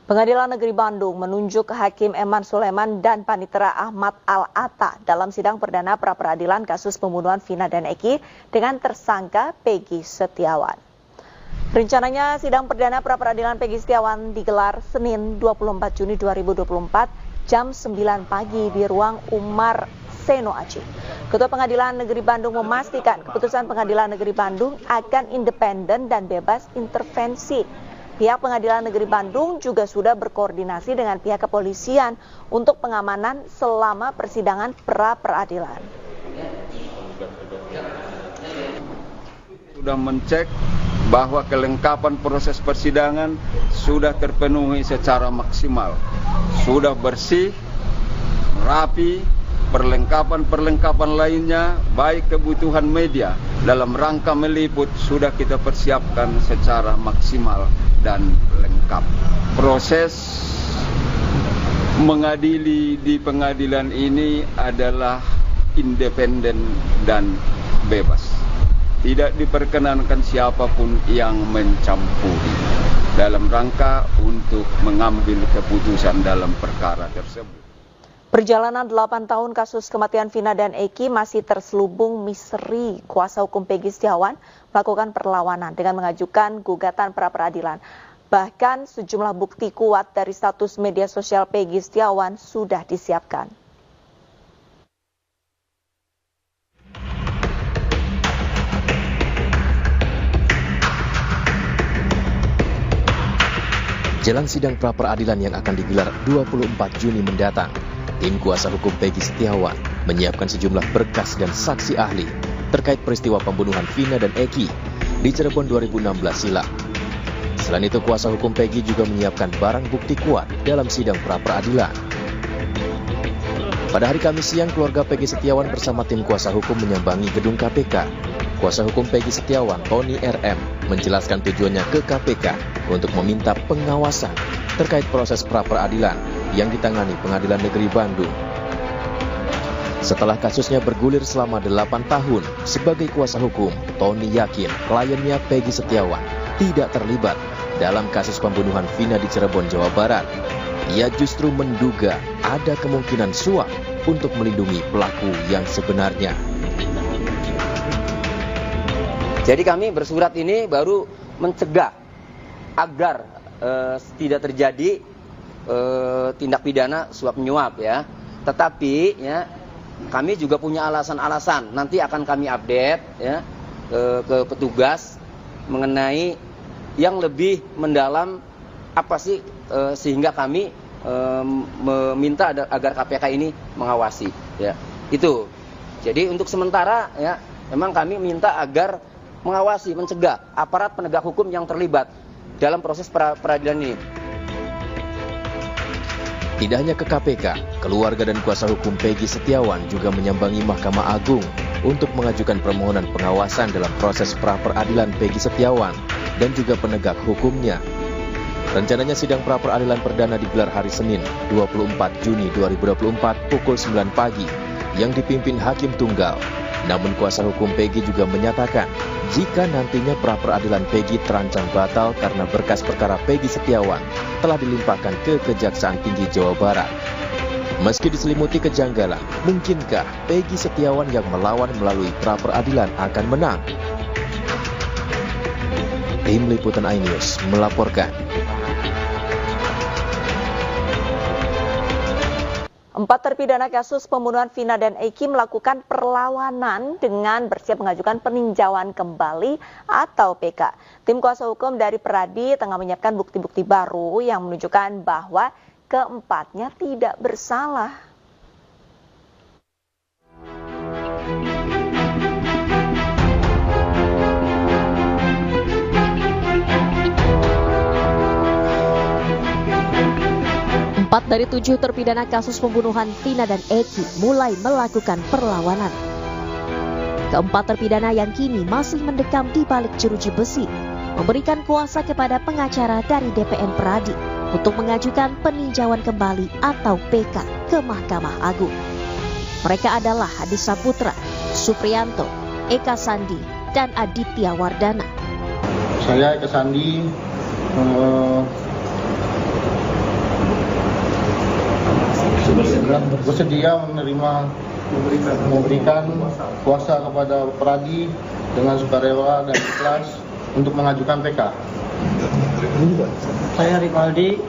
Pengadilan Negeri Bandung menunjuk Hakim Eman Sulaiman dan Panitera Ahmad Al-Atta dalam sidang perdana pra-peradilan kasus pembunuhan Vina dan Eki dengan tersangka Peggy Setiawan. Rencananya sidang perdana pra-peradilan Peggy Setiawan digelar Senin 24 Juni 2024 jam 9 pagi di ruang Umar Seno Aceh. Ketua Pengadilan Negeri Bandung memastikan keputusan Pengadilan Negeri Bandung akan independen dan bebas intervensi. Pihak Pengadilan Negeri Bandung juga sudah berkoordinasi dengan pihak kepolisian untuk pengamanan selama persidangan pra-peradilan. Sudah mencek bahwa kelengkapan proses persidangan sudah terpenuhi secara maksimal. Sudah bersih, rapi, perlengkapan lainnya, baik kebutuhan media dalam rangka meliput sudah kita persiapkan secara maksimal dan lengkap. Proses mengadili di pengadilan ini adalah independen dan bebas. Tidak diperkenankan siapapun yang mencampuri dalam rangka untuk mengambil keputusan dalam perkara tersebut. Perjalanan 8 tahun kasus kematian Vina dan Eki masih terselubung misteri. Kuasa hukum Peggy Setiawan melakukan perlawanan dengan mengajukan gugatan pra-peradilan. Bahkan sejumlah bukti kuat dari status media sosial Peggy Setiawan sudah disiapkan. Jelang sidang pra-peradilan yang akan digelar 24 Juni mendatang, tim kuasa hukum Peggy Setiawan menyiapkan sejumlah berkas dan saksi ahli terkait peristiwa pembunuhan Vina dan Eki di Cirebon 2016 silam. Selain itu, kuasa hukum Peggy juga menyiapkan barang bukti kuat dalam sidang pra-peradilan. Pada hari Kamis siang, keluarga Peggy Setiawan bersama tim kuasa hukum menyambangi gedung KPK. Kuasa hukum Peggy Setiawan, Tony RM, menjelaskan tujuannya ke KPK untuk meminta pengawasan terkait proses pra-peradilan yang ditangani Pengadilan Negeri Bandung. Setelah kasusnya bergulir selama 8 tahun, sebagai kuasa hukum, Tony yakin kliennya Peggy Setiawan tidak terlibat dalam kasus pembunuhan Vina di Cirebon, Jawa Barat. Ia justru menduga ada kemungkinan suap untuk melindungi pelaku yang sebenarnya. Jadi kami bersurat ini baru mencegah agar tidak terjadi tindak pidana suap menyuap ya. Tetapi ya kami juga punya alasan-alasan. Nanti akan kami update ya ke petugas mengenai yang lebih mendalam apa sih sehingga kami meminta agar KPK ini mengawasi ya. Itu. Jadi untuk sementara ya memang kami minta agar mengawasi, mencegah aparat penegak hukum yang terlibat dalam proses peradilan ini. Tidak hanya ke KPK, keluarga dan kuasa hukum Peggy Setiawan juga menyambangi Mahkamah Agung untuk mengajukan permohonan pengawasan dalam proses pra-peradilan Peggy Setiawan dan juga penegak hukumnya. Rencananya sidang pra-peradilan perdana digelar hari Senin 24 Juni 2024 pukul 9 pagi yang dipimpin Hakim Tunggal. Namun kuasa hukum Peggy juga menyatakan jika nantinya pra-peradilan Peggy terancam batal karena berkas perkara Peggy Setiawan telah dilimpahkan ke Kejaksaan Tinggi Jawa Barat. Meski diselimuti kejanggalan, mungkinkah Peggy Setiawan yang melawan melalui pra-peradilan akan menang? Tim Liputan iNews melaporkan. 4 terpidana kasus pembunuhan Vina dan Eki melakukan perlawanan dengan bersiap mengajukan peninjauan kembali atau PK. Tim kuasa hukum dari Peradi tengah menyiapkan bukti-bukti baru yang menunjukkan bahwa keempatnya tidak bersalah. Empat dari 7 terpidana kasus pembunuhan Vina dan Eki mulai melakukan perlawanan. Keempat terpidana yang kini masih mendekam di balik jeruji besi memberikan kuasa kepada pengacara dari DPN Peradi untuk mengajukan peninjauan kembali atau PK ke Mahkamah Agung. Mereka adalah Hadi Saputra, Supriyanto, Eka Sandi, dan Aditya Wardana. Saya Eka Sandi bersedia memberikan kuasa kepada Pradi dengan sukarela dan ikhlas untuk mengajukan PK. Saya Rivaldi,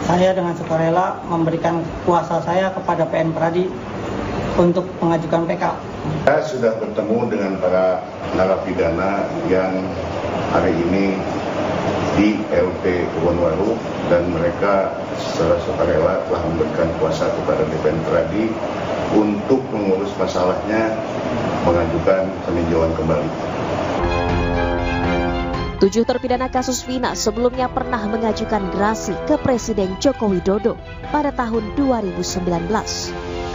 saya dengan sukarela memberikan kuasa saya kepada PN Pradi untuk mengajukan PK. Saya sudah bertemu dengan para narapidana yang hari ini di LT Kebonwaru dan mereka secara sukarela telah memberikan kuasa kepada DPN Pradi untuk mengurus masalahnya, mengajukan peninjauan kembali. 7 terpidana kasus Vina sebelumnya pernah mengajukan gerasi ke Presiden Joko Widodo pada tahun 2019.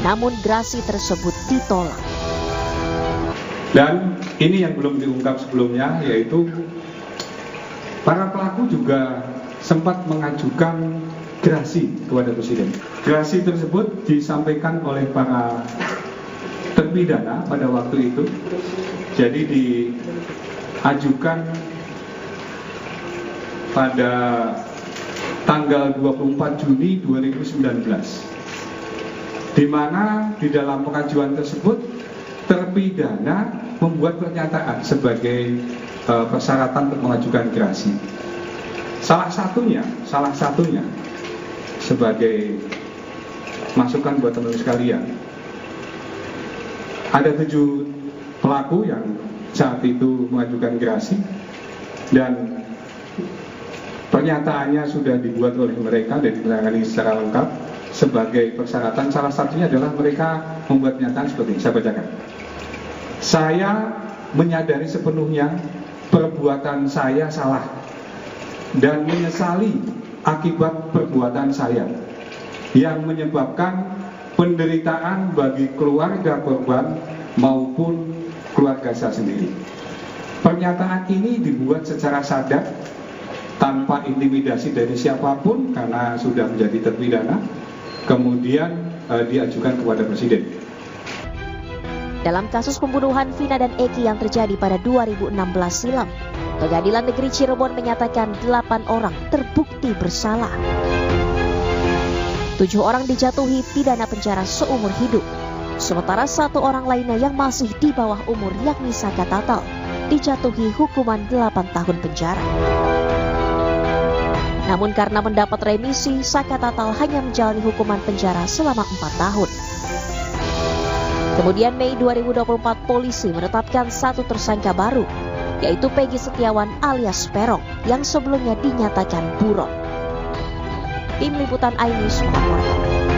Namun gerasi tersebut ditolak. Dan ini yang belum diungkap sebelumnya, yaitu para pelaku juga sempat mengajukan gerasi kepada Presiden. Gerasi tersebut disampaikan oleh para terpidana pada waktu itu. Jadi diajukan pada tanggal 24 Juni 2019, di mana di dalam pengajuan tersebut terpidana membuat pernyataan sebagai persyaratan untuk mengajukan gerasi. Salah satunya sebagai masukan buat teman-teman sekalian, ada 7 pelaku yang saat itu mengajukan gerasi dan pernyataannya sudah dibuat oleh mereka dan ditangani secara lengkap sebagai persyaratan. Salah satunya adalah mereka membuat pernyataan seperti ini, saya bacakan. Saya menyadari sepenuhnya perbuatan saya salah dan menyesali akibat perbuatan saya yang menyebabkan penderitaan bagi keluarga korban maupun keluarga saya sendiri. Pernyataan ini dibuat secara sadar tanpa intimidasi dari siapapun karena sudah menjadi terpidana, kemudian diajukan kepada Presiden. Dalam kasus pembunuhan Vina dan Eki yang terjadi pada 2016 silam, Pengadilan Negeri Cirebon menyatakan 8 orang terbukti bersalah. 7 orang dijatuhi pidana penjara seumur hidup, sementara 1 orang lainnya yang masih di bawah umur yakni Saka Tatal dijatuhi hukuman 8 tahun penjara. Namun karena mendapat remisi, Saka Tatal hanya menjalani hukuman penjara selama 4 tahun. Kemudian Mei 2024 polisi menetapkan 1 tersangka baru, yaitu Peggy Setiawan alias Peron yang sebelumnya dinyatakan buron. Tim Liputan iNews melaporkan.